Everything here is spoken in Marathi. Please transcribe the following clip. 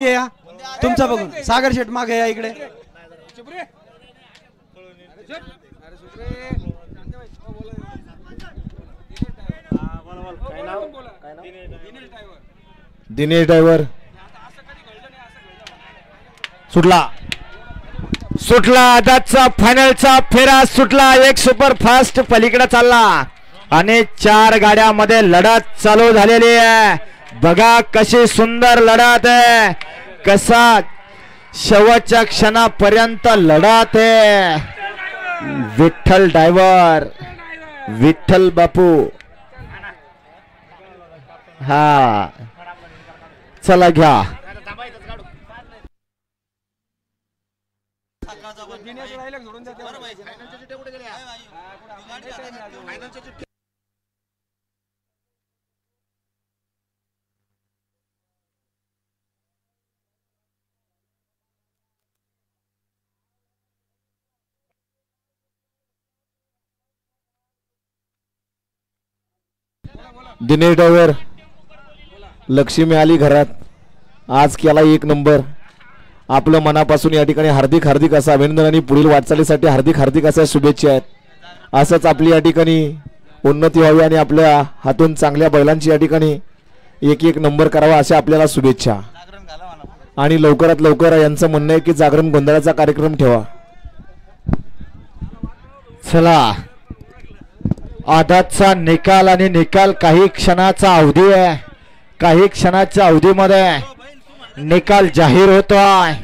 या तुमचा बघून सागर शेट मागे या इकडे. दिनेश ड्रायव्हर सुटला सुटला आजचा फायनलचा फेरा सुटला. एक सुपर फास्ट पलीकडे चालला आणि 4 गाड्यामध्ये लढत चालू झालेली आहे. बघा कशी सुंदर लढत आहे, कसा शेवटच्या क्षणापर्यंत लढत आहे. विठ्ठल ड्रायव्हर विठ्ठल बापू हा चला घ्या. दिनेश ड्रायव्हर लक्ष्मी आली घरात, आज केला 1 नंबर. आपलं मनापासून या ठिकाणी हार्दिक हार्दिक असं अभिनंदन आणि पुढील वाटचालीसाठी हार्दिक हार्दिक अशा शुभेच्छा आहेत. असंच आपली या ठिकाणी उन्नती व्हावी आणि आपल्या हातून चांगल्या बैलांची या ठिकाणी 1-1 नंबर करावा अशा आपल्याला शुभेच्छा. आणि लवकरात लवकर यांचं म्हणणं आहे की जागरण गोंधळाचा कार्यक्रम ठेवा. चला आदाचा निकाल आणि निकाल काही क्षणाचा अवधी आहे. काही क्षणाच्या अवधीमध्ये निकाल जाहीर होतो आहे.